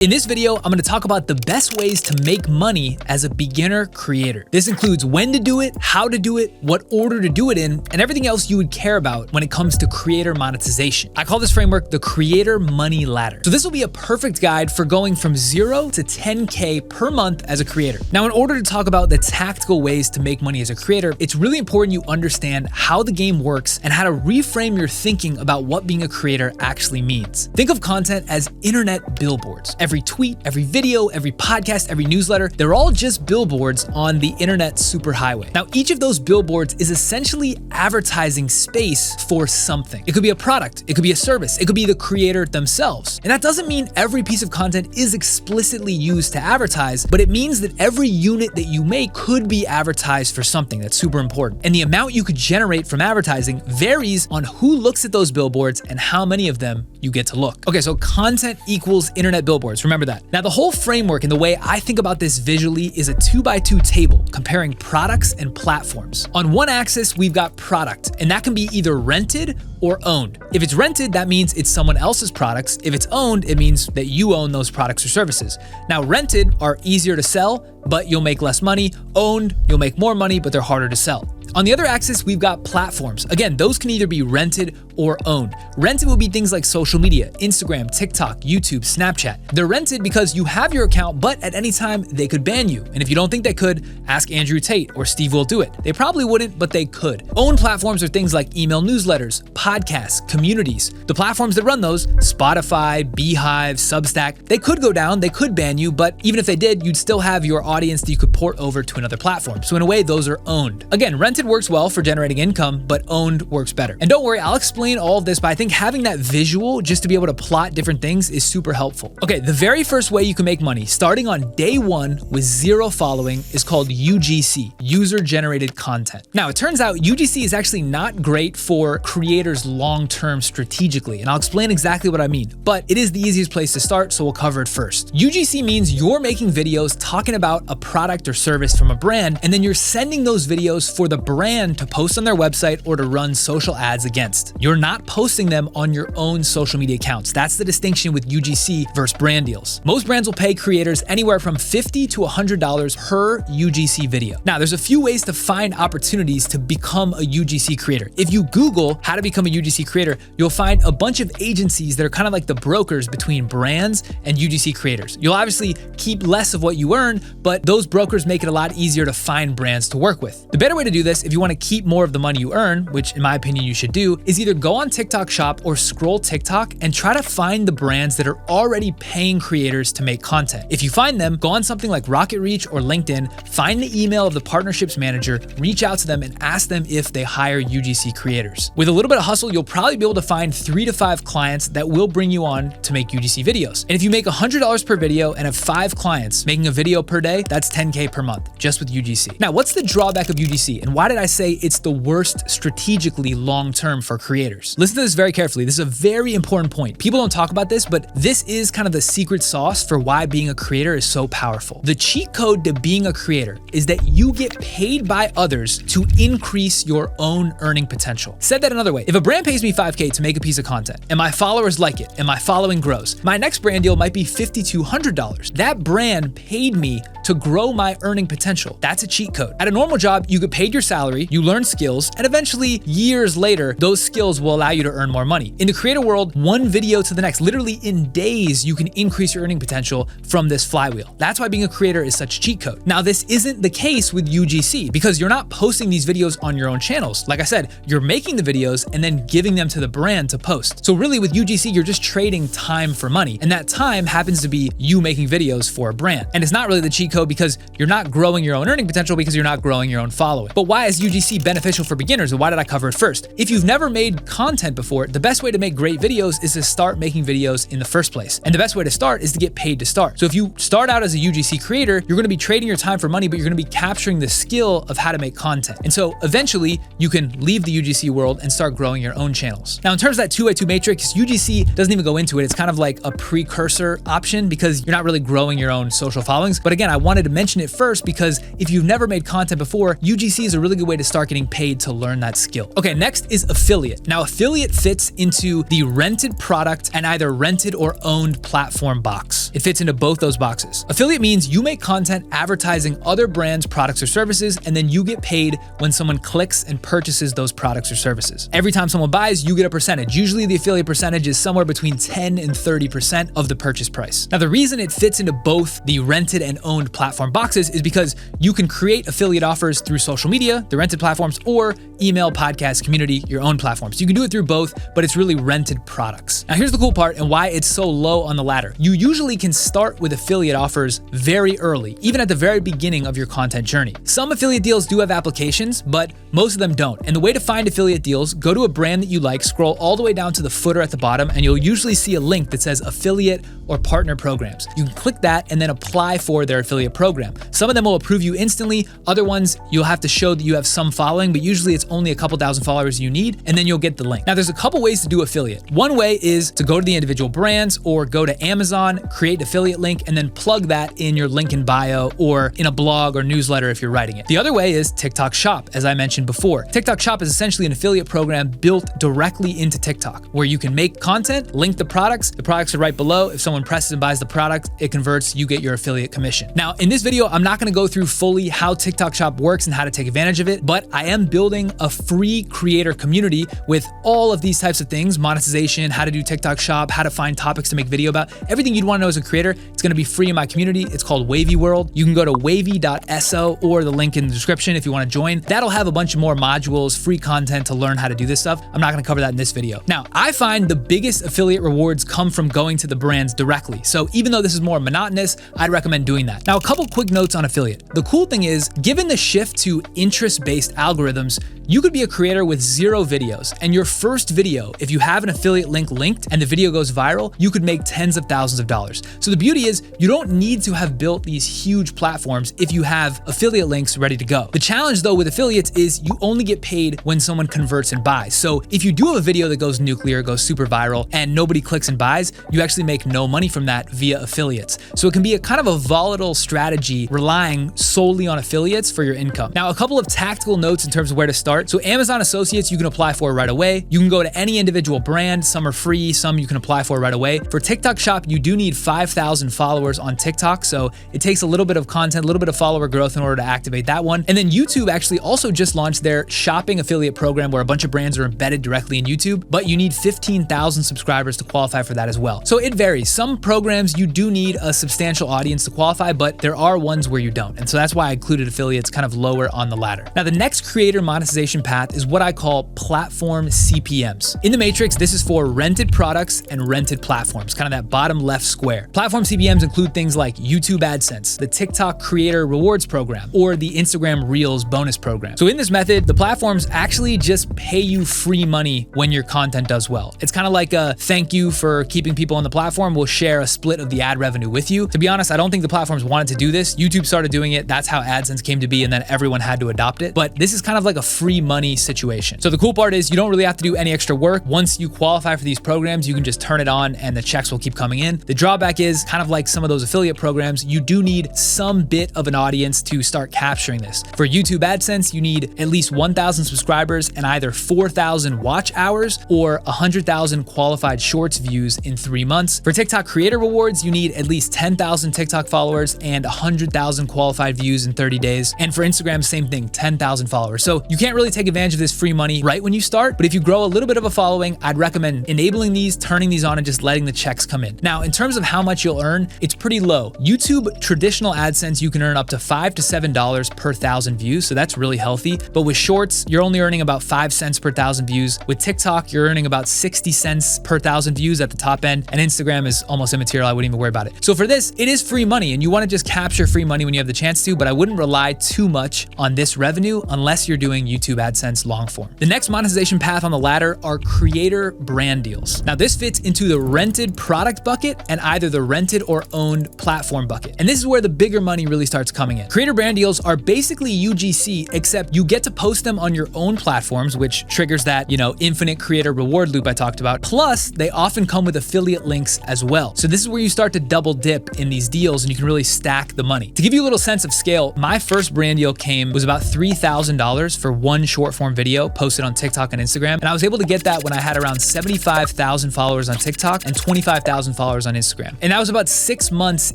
In this video, I'm gonna talk about the best ways to make money as a beginner creator. This includes when to do it, how to do it, what order to do it in, and everything else you would care about when it comes to creator monetization. I call this framework the Creator Money Ladder. So this will be a perfect guide for going from 0 to 10K per month as a creator. Now, in order to talk about the tactical ways to make money as a creator, it's really important you understand how the game works and how to reframe your thinking about what being a creator actually means. Think of content as internet billboards. Every tweet, every video, every podcast, every newsletter, they're all just billboards on the internet superhighway. Now, each of those billboards is essentially advertising space for something. It could be a product, it could be a service, it could be the creator themselves. And that doesn't mean every piece of content is explicitly used to advertise, but it means that every unit that you make could be advertised for something. That's super important. And the amount you could generate from advertising varies on who looks at those billboards and how many of them you get to look. Okay, so content equals internet billboards. Remember that. Now, the whole framework and the way I think about this visually is a 2x2 table comparing products and platforms. On one axis, we've got product, and that can be either rented or owned. If it's rented, that means it's someone else's products. If it's owned, it means that you own those products or services. Now, rented are easier to sell, but you'll make less money. Owned, you'll make more money, but they're harder to sell. On the other axis, we've got platforms. Again, those can either be rented or owned. Rented will be things like social media, Instagram, TikTok, YouTube, Snapchat. They're rented because you have your account, but at any time they could ban you. And if you don't think they could, ask Andrew Tate or Steve will do it. They probably wouldn't, but they could. Owned platforms are things like email newsletters, podcasts, communities. The platforms that run those, Spotify, Beehive, Substack, they could go down, they could ban you, but even if they did, you'd still have your audience that you could port over to another platform. So in a way, those are owned. Again, rented works well for generating income, but owned works better. And don't worry, I'll explain all of this, but I think having that visual just to be able to plot different things is super helpful. Okay, the very first way you can make money starting on day one with 0 following is called UGC, user generated content. Now, it turns out UGC is actually not great for creators long-term strategically, and I'll explain exactly what I mean, but it is the easiest place to start, so we'll cover it first. UGC means you're making videos talking about a product or service from a brand, and then you're sending those videos for the brand to post on their website or to run social ads against. You're not posting them on your own social media accounts. That's the distinction with UGC versus brand deals. Most brands will pay creators anywhere from $50 to $100 per UGC video. Now, there's a few ways to find opportunities to become a UGC creator. If you Google how to become a UGC creator, you'll find a bunch of agencies that are kind of like the brokers between brands and UGC creators. You'll obviously keep less of what you earn, but those brokers make it a lot easier to find brands to work with. The better way to do this, if you want to keep more of the money you earn, which in my opinion you should do, is either go on TikTok Shop or scroll TikTok and try to find the brands that are already paying creators to make content. If you find them, go on something like Rocket Reach or LinkedIn, find the email of the partnerships manager, reach out to them and ask them if they hire UGC creators. With a little bit of hustle, you'll probably be able to find 3 to 5 clients that will bring you on to make UGC videos. And if you make $100 per video and have 5 clients making a video per day, that's 10K per month just with UGC. Now, what's the drawback of UGC and why did I say it's the worst strategically long-term for creators? Listen to this very carefully. This is a very important point. People don't talk about this, but this is kind of the secret sauce for why being a creator is so powerful. The cheat code to being a creator is that you get paid by others to increase your own earning potential. Said that another way, if a brand pays me 5K to make a piece of content and my followers like it and my following grows, my next brand deal might be $5,200. That brand paid me to grow my earning potential. That's a cheat code. At a normal job, you get paid your salary, you learn skills, and eventually years later, those skills will allow you to earn more money. In the creator world, one video to the next, literally in days, you can increase your earning potential from this flywheel. That's why being a creator is such a cheat code. Now, this isn't the case with UGC because you're not posting these videos on your own channels. Like I said, you're making the videos and then giving them to the brand to post. So really with UGC, you're just trading time for money. And that time happens to be you making videos for a brand. And it's not really the cheat code because you're not growing your own earning potential because you're not growing your own following. But why is UGC beneficial for beginners and why did I cover it first? If you've never made content before, the best way to make great videos is to start making videos in the first place. And the best way to start is to get paid to start. So if you start out as a UGC creator, you're going to be trading your time for money, but you're going to be capturing the skill of how to make content. And so eventually you can leave the UGC world and start growing your own channels. Now, in terms of that 2x2 matrix, UGC doesn't even go into it. It's kind of like a precursor option because you're not really growing your own social followings. But again, I want wanted to mention it first because if you've never made content before, UGC is a really good way to start getting paid to learn that skill. Okay, next is affiliate. Now, affiliate fits into the rented product and either rented or owned platform box. It fits into both those boxes. Affiliate means you make content advertising other brands' products or services, and then you get paid when someone clicks and purchases those products or services. Every time someone buys, you get a percentage. Usually the affiliate percentage is somewhere between 10 and 30% of the purchase price. Now, the reason it fits into both the rented and owned platform boxes is because you can create affiliate offers through social media, the rented platforms, or email, podcast, community, your own platforms. You can do it through both, but it's really rented products. Now, here's the cool part and why it's so low on the ladder. You usually can start with affiliate offers very early, even at the very beginning of your content journey. Some affiliate deals do have applications, but most of them don't. And the way to find affiliate deals, go to a brand that you like, scroll all the way down to the footer at the bottom, and you'll usually see a link that says affiliate or partner programs. You can click that and then apply for their affiliate program. Some of them will approve you instantly. Other ones, you'll have to show that you have some following, but usually it's only a couple thousand followers you need, and then you'll get the link. Now, there's a couple ways to do affiliate. One way is to go to the individual brands or go to Amazon, create an affiliate link, and then plug that in your link in bio or in a blog or newsletter if you're writing it. The other way is TikTok Shop, as I mentioned before. TikTok Shop is essentially an affiliate program built directly into TikTok, where you can make content, link the products are right below. If someone presses and buys the product, it converts, you get your affiliate commission. Now, in this video, I'm not gonna go through fully how TikTok Shop works and how to take advantage of it, but I am building a free creator community with all of these types of things: monetization, how to do TikTok Shop, how to find topics to make video about, everything you'd wanna know as a creator. It's gonna be free in my community. It's called Wavy World. You can go to wavy.so or the link in the description if you wanna join. That'll have a bunch of more modules, free content to learn how to do this stuff. I'm not gonna cover that in this video. Now, I find the biggest affiliate rewards come from going to the brands directly. So even though this is more monotonous, I'd recommend doing that. Now, a couple quick notes on affiliate. The cool thing is, given the shift to interest-based algorithms, you could be a creator with 0 videos, and your first video, if you have an affiliate link linked and the video goes viral, you could make tens of thousands of dollars. So the beauty is, you don't need to have built these huge platforms if you have affiliate links ready to go. The challenge though with affiliates is you only get paid when someone converts and buys. So if you do have a video that goes nuclear, goes super viral, and nobody clicks and buys, you actually make no money from that via affiliates. So it can be a kind of a volatile strategy relying solely on affiliates for your income. Now, a couple of tactical notes in terms of where to start. So Amazon Associates, you can apply for right away. You can go to any individual brand. Some are free, some you can apply for right away. For TikTok Shop, you do need 5,000 followers on TikTok. So it takes a little bit of content, a little bit of follower growth in order to activate that one. And then YouTube actually also just launched their shopping affiliate program where a bunch of brands are embedded directly in YouTube, but you need 15,000 subscribers to qualify for that as well. So it varies. Some programs you do need a substantial audience to qualify, but there are ones where you don't. And so that's why I included affiliates kind of lower on the ladder. Now, the next creator monetization path is what I call platform CPMs. In the matrix, this is for rented products and rented platforms, kind of that bottom left square. Platform CPMs include things like YouTube AdSense, the TikTok Creator Rewards Program, or the Instagram Reels bonus program. So in this method, the platforms actually just pay you free money when your content does well. It's kind of like a thank you for keeping people on the platform. We'll share a split of the ad revenue with you. To be honest, I don't think the platforms wanted to do this. YouTube started doing it. That's how AdSense came to be, and then everyone had to adopt it. But this is kind of like a free money situation. So the cool part is you don't really have to do any extra work. Once you qualify for these programs, you can just turn it on and the checks will keep coming in. The drawback is kind of like some of those affiliate programs, you do need some bit of an audience to start capturing this. For YouTube AdSense, you need at least 1,000 subscribers and either 4,000 watch hours or 100,000 qualified shorts views in 3 months. For TikTok Creator Rewards, you need at least 10,000 TikTok followers and 100,000 qualified views in 30 days. And for Instagram, same thing, 10,000 followers. So you can't really take advantage of this free money right when you start, but if you grow a little bit of a following, I'd recommend enabling these, turning these on, and just letting the checks come in. Now, in terms of how much you'll earn, it's pretty low. YouTube traditional AdSense, you can earn up to $5 to $7 per 1,000 views, so that's really healthy. But with Shorts, you're only earning about 5 cents per 1,000 views. With TikTok, you're earning about 60 cents per 1,000 views at the top end, and Instagram is almost immaterial. I wouldn't even worry about it. So for this, it is free money, and you want to just capture free money when you have the chance to, but I wouldn't rely too much on this revenue unless you're doing YouTube AdSense long form. The next monetization path on the ladder are creator brand deals. Now, this fits into the rented product bucket and either the rented or owned platform bucket. And this is where the bigger money really starts coming in. Creator brand deals are basically UGC, except you get to post them on your own platforms, which triggers that, infinite creator reward loop I talked about. Plus, they often come with affiliate links as well. So this is where you start to double dip in these deals, and you can really stack stack the money. To give you a little sense of scale, my first brand deal was about $3,000 for one short form video posted on TikTok and Instagram. And I was able to get that when I had around 75,000 followers on TikTok and 25,000 followers on Instagram. And that was about 6 months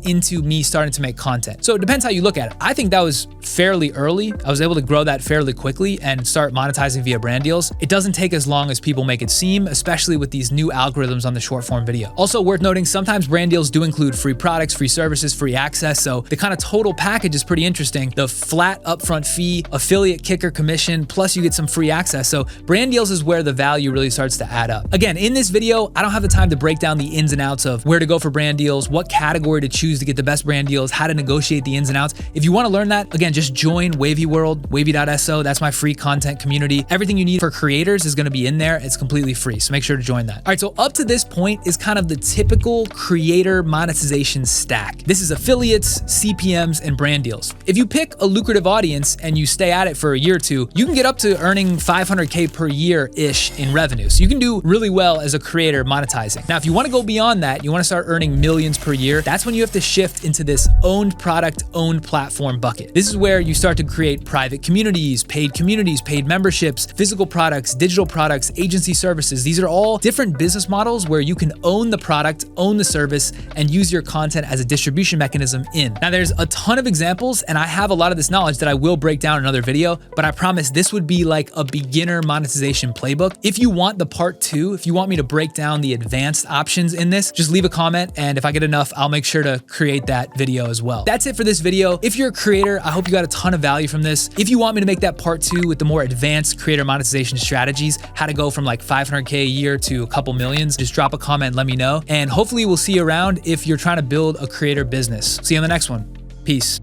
into me starting to make content. So it depends how you look at it. I think that was fairly early. I was able to grow that fairly quickly and start monetizing via brand deals. It doesn't take as long as people make it seem, especially with these new algorithms on the short form video. Also worth noting, sometimes brand deals do include free products, free services, free access. So the kind of total package is pretty interesting. The flat upfront fee, affiliate kicker commission, plus you get some free access. So brand deals is where the value really starts to add up. Again, in this video, I don't have the time to break down the ins and outs of where to go for brand deals, what category to choose to get the best brand deals, how to negotiate the ins and outs. If you want to learn that, again, just join Wavy World, wavy.so. That's my free content community. Everything you need for creators is going to be in there. It's completely free. So make sure to join that. All right. So up to this point is kind of the typical creator monetization stack. This is affiliates, CPMs, and brand deals. If you pick a lucrative audience and you stay at it for a year or two, you can get up to earning 500K per year-ish in revenue. So you can do really well as a creator monetizing. Now, if you want to go beyond that, you want to start earning millions per year, that's when you have to shift into this owned product, owned platform bucket. This is where you start to create private communities, paid memberships, physical products, digital products, agency services. These are all different business models where you can own the product, own the service, and use your content as a distribution mechanism in. Now, there's a ton of examples, and I have a lot of this knowledge that I will break down in another video, but I promise this would be like a beginner monetization playbook. If you want the part 2, if you want me to break down the advanced options in this, just leave a comment, and if I get enough, I'll make sure to create that video as well. That's it for this video. If you're a creator, I hope you got a ton of value from this. If you want me to make that part 2 with the more advanced creator monetization strategies, how to go from like 500K a year to a couple millions, just drop a comment and let me know. And hopefully we'll see you around if you're trying to build a creator business. See you on the next one. Peace.